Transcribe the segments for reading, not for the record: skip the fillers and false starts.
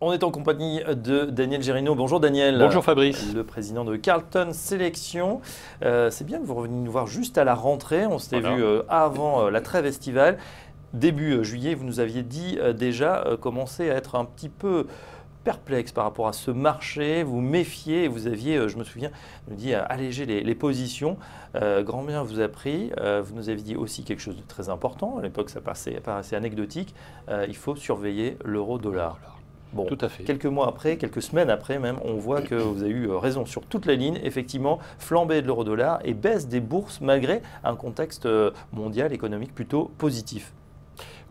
On est en compagnie de Daniel Gérino. Bonjour Daniel. Bonjour Fabrice. Le président de Carlton Sélection. C'est bien que vous reveniez nous voir juste à la rentrée. On s'était vu avant la trêve estivale. Début juillet, vous nous aviez dit déjà commencer à être un petit peu perplexe par rapport à ce marché, vous méfiez et vous aviez, je me souviens, nous dit alléger les positions. Grand bien vous a pris. Vous nous avez dit aussi quelque chose de très important. À l'époque, ça paraissait anecdotique. Il faut surveiller l'euro-dollar. Bon, tout à fait. Quelques mois après, quelques semaines après même, on voit que vous avez eu raison sur toute la ligne. Effectivement, flambée de l'euro-dollar et baisse des bourses malgré un contexte mondial économique plutôt positif.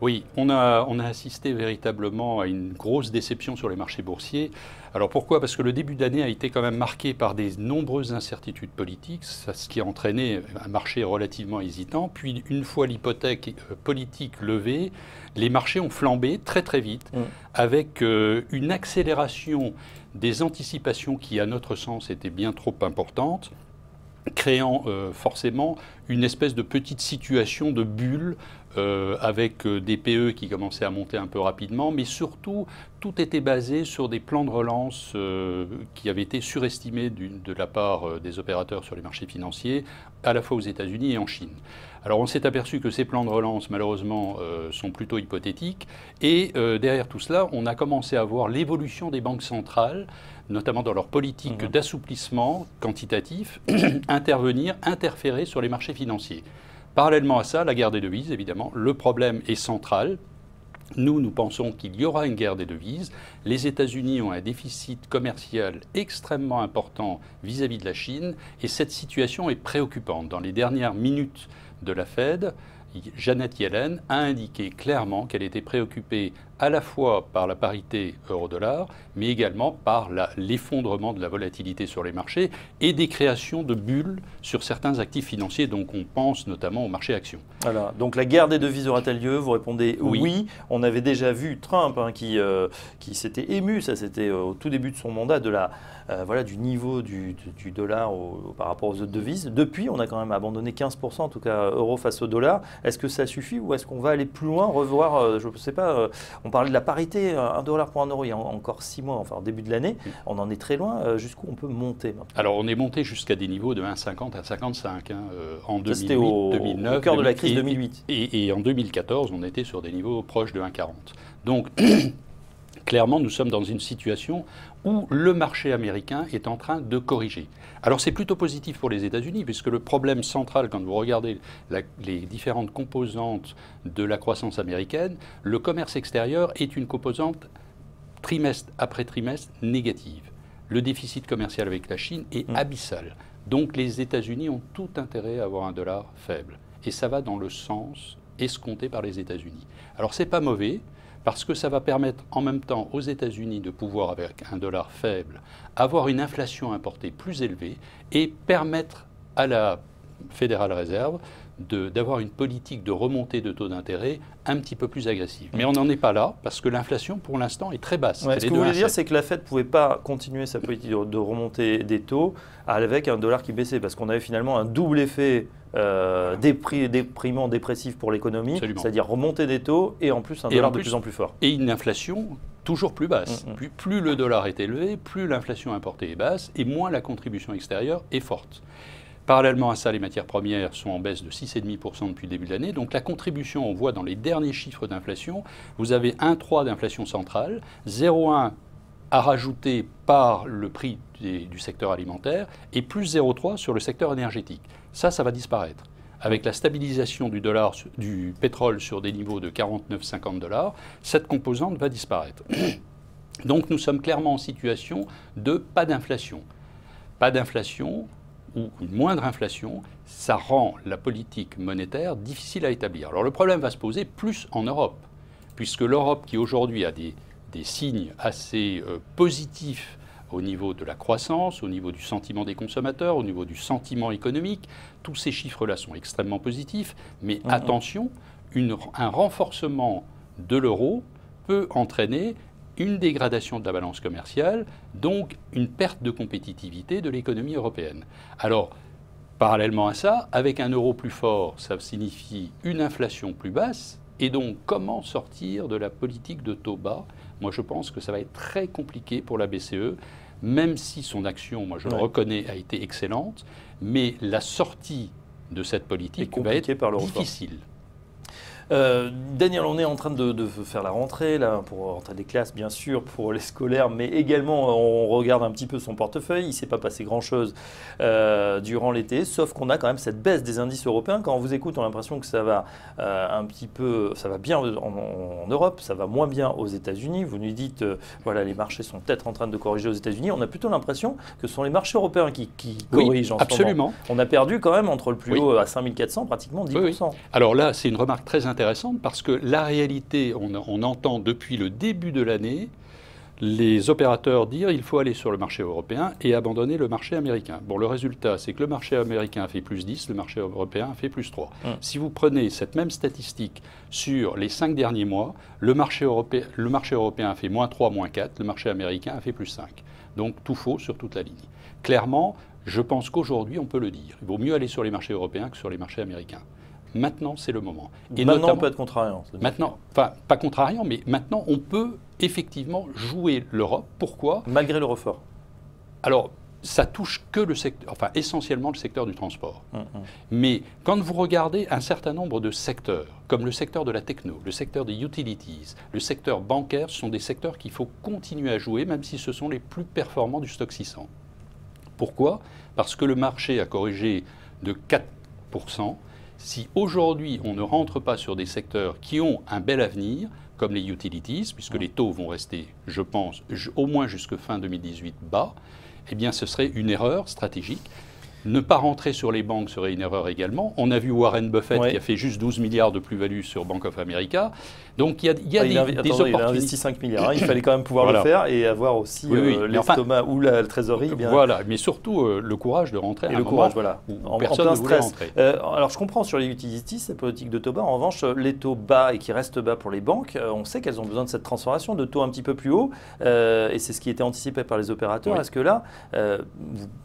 Oui, on a assisté véritablement à une grosse déception sur les marchés boursiers. Alors pourquoi? Parce que le début d'année a été quand même marqué par des nombreuses incertitudes politiques, ce qui a entraîné un marché relativement hésitant. Puis une fois l'hypothèque politique levée, les marchés ont flambé très très vite avec une accélération des anticipations qui, à notre sens, étaient bien trop importantes, créant forcément une espèce de petite situation de bulle avec des PE qui commençaient à monter un peu rapidement, mais surtout, tout était basé sur des plans de relance qui avaient été surestimés de la part des opérateurs sur les marchés financiers, à la fois aux États-Unis et en Chine. Alors on s'est aperçu que ces plans de relance, malheureusement, sont plutôt hypothétiques, et derrière tout cela, on a commencé à voir l'évolution des banques centrales, notamment dans leur politique d'assouplissement quantitatif, interférer sur les marchés financiers. Parallèlement à ça, la guerre des devises, évidemment, le problème est central. Nous pensons qu'il y aura une guerre des devises. Les États-Unis ont un déficit commercial extrêmement important vis-à-vis de la Chine, et cette situation est préoccupante. Dans les dernières minutes de la Fed, Janet Yellen a indiqué clairement qu'elle était préoccupée à la fois par la parité euro-dollar, mais également par l'effondrement de la volatilité sur les marchés et des créations de bulles sur certains actifs financiers, donc on pense notamment au marché actions. Voilà. Donc la guerre des devises aura-t-elle lieu? Vous répondez oui. On avait déjà vu Trump qui s'était ému, ça c'était au tout début de son mandat, du niveau du dollar par rapport aux autres devises. Depuis, on a quand même abandonné 15%, en tout cas euro face au dollar. Est-ce que ça suffit ou est-ce qu'on va aller plus loin, revoir, je ne sais pas, on parlait de la parité, 1 dollar pour 1 euro il y a encore 6 mois, enfin au début de l'année. On en est très loin. Jusqu'où on peut monter maintenant? Alors on est monté jusqu'à des niveaux de 1,50 à 55 en 2008, c'était 2009. Au cœur de la crise 2008. Et en 2014, on était sur des niveaux proches de 1,40. Donc clairement, nous sommes dans une situation où le marché américain est en train de corriger. Alors c'est plutôt positif pour les États-Unis, puisque le problème central, quand vous regardez les différentes composantes de la croissance américaine, le commerce extérieur est une composante trimestre après trimestre négative. Le déficit commercial avec la Chine est abyssal. Donc les États-Unis ont tout intérêt à avoir un dollar faible. Et ça va dans le sens escompté par les États-Unis. Alors c'est pas mauvais, parce que ça va permettre en même temps aux États-Unis de pouvoir, avec un dollar faible, avoir une inflation importée plus élevée et permettre à la Fédérale Réserve d'avoir une politique de remontée de taux d'intérêt un petit peu plus agressive. Mais on n'en est pas là, parce que l'inflation, pour l'instant, est très basse. Ce que vous voulez dire, c'est que la Fed ne pouvait pas continuer sa politique de remontée des taux avec un dollar qui baissait, parce qu'on avait finalement un double effet déprimant, dépressif pour l'économie, c'est-à-dire remonter des taux et en plus un dollar de plus en plus fort. Et une inflation toujours plus basse. Plus le dollar est élevé, plus l'inflation importée est basse et moins la contribution extérieure est forte. Parallèlement à ça, les matières premières sont en baisse de 6,5% depuis le début de l'année. Donc la contribution, on voit dans les derniers chiffres d'inflation, vous avez 1,3 d'inflation centrale, 0,1 à rajouter par le prix du secteur alimentaire et plus 0,3 sur le secteur énergétique. Ça va disparaître. Avec la stabilisation du pétrole sur des niveaux de 49-50 $, cette composante va disparaître. Donc nous sommes clairement en situation de pas d'inflation. Pas d'inflation ou une moindre inflation, ça rend la politique monétaire difficile à établir. Alors le problème va se poser plus en Europe, puisque l'Europe qui aujourd'hui a des signes assez positifs au niveau de la croissance, au niveau du sentiment des consommateurs, au niveau du sentiment économique. Tous ces chiffres-là sont extrêmement positifs, mais attention, un renforcement de l'euro peut entraîner une dégradation de la balance commerciale, donc une perte de compétitivité de l'économie européenne. Alors, parallèlement à ça, avec un euro plus fort, ça signifie une inflation plus basse. Et donc, comment sortir de la politique de taux bas moi je pense que ça va être très compliqué pour la BCE, même si son action, moi je le reconnais, a été excellente, mais la sortie de cette politique va être difficile. Daniel, on est en train de faire la rentrée, là, pour rentrer des classes, bien sûr, pour les scolaires, mais également, on regarde un petit peu son portefeuille. Il ne s'est pas passé grand-chose durant l'été, sauf qu'on a quand même cette baisse des indices européens. Quand on vous écoute, on a l'impression que ça va un petit peu, ça va bien en Europe, ça va moins bien aux États-Unis. Vous nous dites, voilà, les marchés sont peut-être en train de corriger aux États-Unis. On a plutôt l'impression que ce sont les marchés européens qui corrigent en ce moment. On a perdu quand même entre le plus haut à 5400, pratiquement 10%. Oui. Alors là, c'est une remarque très intéressante parce que la réalité, on entend depuis le début de l'année les opérateurs dire il faut aller sur le marché européen et abandonner le marché américain. Bon, le résultat, c'est que le marché américain a fait plus 10, le marché européen a fait plus 3. Si vous prenez cette même statistique sur les 5 derniers mois, le marché européen a fait moins 3, moins 4, le marché américain a fait plus 5. Donc tout faux sur toute la ligne. Clairement, je pense qu'aujourd'hui, on peut le dire. Il vaut mieux aller sur les marchés européens que sur les marchés américains. Maintenant, c'est le moment. Et maintenant, on peut être contrariant. Maintenant, enfin, pas contrariant, mais maintenant, on peut effectivement jouer l'Europe. Pourquoi? Malgré le refort. Alors, ça touche que le secteur, enfin, essentiellement le secteur du transport. Mais quand vous regardez un certain nombre de secteurs, comme le secteur de la techno, le secteur des utilities, le secteur bancaire, ce sont des secteurs qu'il faut continuer à jouer, même si ce sont les plus performants du stock 600. Pourquoi? Parce que le marché a corrigé de 4%. Si aujourd'hui, on ne rentre pas sur des secteurs qui ont un bel avenir, comme les utilities, puisque les taux vont rester, je pense, au moins jusque fin 2018 bas, eh bien, ce serait une erreur stratégique. Ne pas rentrer sur les banques serait une erreur également. On a vu Warren Buffett qui a fait juste 12 milliards de plus-value sur Bank of America. Donc il y a des opportunités. Il a investi 5 milliards. Il fallait quand même pouvoir le faire et avoir aussi l'estomac ou la trésorerie. Voilà, mais surtout le courage de rentrer à un moment où personne ne voulait rentrer. Alors je comprends sur les utilities, cette politique de taux bas. En revanche, les taux bas et qui restent bas pour les banques, on sait qu'elles ont besoin de cette transformation de taux un petit peu plus haut. Et c'est ce qui était anticipé par les opérateurs. Est-ce que là,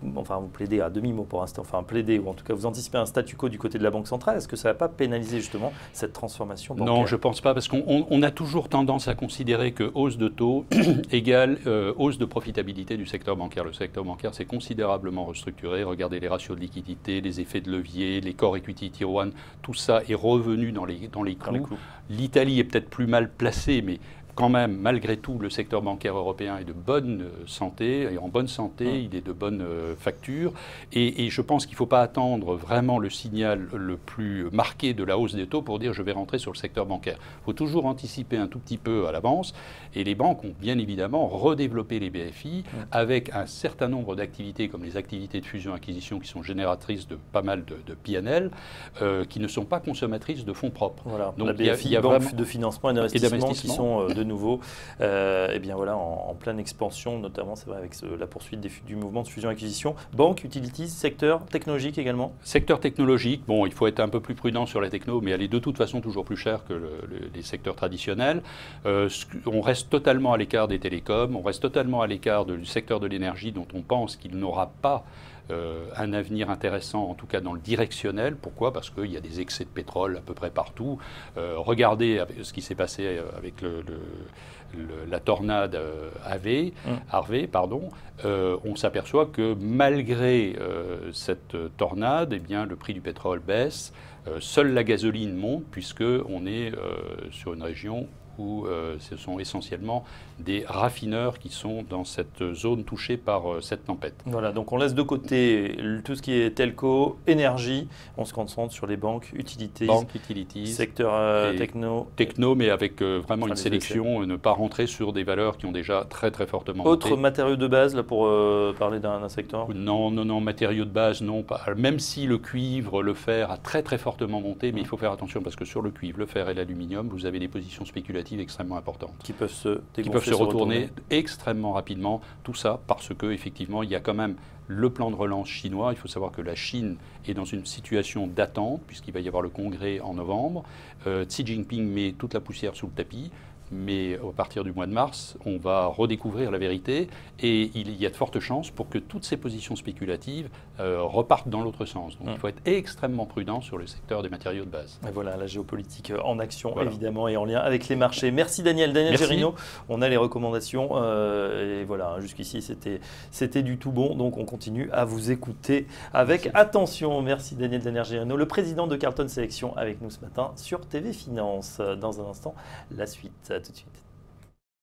vous plaidez à demi-mot pour l'instant, enfin plaider, ou en tout cas vous anticipez un statu quo du côté de la Banque centrale, est-ce que ça ne va pas pénaliser justement cette transformation bancaire? Non, je ne pense pas, parce qu'on a toujours tendance à considérer que hausse de taux égale hausse de profitabilité du secteur bancaire. Le secteur bancaire s'est considérablement restructuré, regardez les ratios de liquidité, les effets de levier, les core equity tier 1, tout ça est revenu dans les clous. L'Italie est peut-être plus mal placée, mais quand même, malgré tout, le secteur bancaire européen est de bonne santé, et en bonne santé, il est de bonne facture. Et je pense qu'il ne faut pas attendre vraiment le signal le plus marqué de la hausse des taux pour dire je vais rentrer sur le secteur bancaire. Il faut toujours anticiper un tout petit peu à l'avance. Et les banques ont bien évidemment redéveloppé les BFI avec un certain nombre d'activités comme les activités de fusion-acquisition qui sont génératrices de pas mal de PNL, qui ne sont pas consommatrices de fonds propres. Voilà. Donc la BFI, il y a banque de financement et d'investissement qui sont de nouveau et bien voilà, en pleine expansion, notamment c'est vrai avec la poursuite du mouvement de fusion-acquisition. Banque, utilities, secteur technologique également? Secteur technologique, bon, il faut être un peu plus prudent sur la techno, mais elle est de toute façon toujours plus chère que les secteurs traditionnels. On reste totalement à l'écart des télécoms, on reste totalement à l'écart du secteur de l'énergie dont on pense qu'il n'aura pas un avenir intéressant, en tout cas dans le directionnel. Pourquoi? Parce qu'il y a des excès de pétrole à peu près partout. Regardez ce qui s'est passé avec la tornade Harvey, on s'aperçoit que malgré cette tornade, eh bien, le prix du pétrole baisse. Seule la gasoline monte puisqu'on est sur une région où ce sont essentiellement des raffineurs qui sont dans cette zone touchée par cette tempête. Voilà, donc on laisse de côté tout ce qui est telco, énergie, on se concentre sur les banques, utilities, secteur techno. Techno, mais avec vraiment une sélection, ne pas rentrer sur des valeurs qui ont déjà très très fortement monté. Autre matériaux de base là, pour parler d'un secteur? Non, matériaux de base, non. Pas. Même si le cuivre, le fer a très très fortement monté, mais il faut faire attention parce que sur le cuivre, le fer et l'aluminium, vous avez des positions spéculatives extrêmement importantes. Qui peuvent se retourner extrêmement rapidement. Tout ça parce que effectivement, il y a quand même le plan de relance chinois. Il faut savoir que la Chine est dans une situation d'attente puisqu'il va y avoir le congrès en novembre. Xi Jinping met toute la poussière sous le tapis. Mais à partir du mois de mars, on va redécouvrir la vérité et il y a de fortes chances pour que toutes ces positions spéculatives repartent dans l'autre sens. Donc il faut être extrêmement prudent sur le secteur des matériaux de base. Et voilà, la géopolitique en action, évidemment, et en lien avec les marchés. Merci Daniel Gérinot. On a les recommandations et voilà, jusqu'ici c'était du tout bon, donc on continue à vous écouter avec attention. Merci Daniel Gérinot, le président de Carlton Sélection, avec nous ce matin sur TV Finance. Dans un instant, la suite. À tout de suite.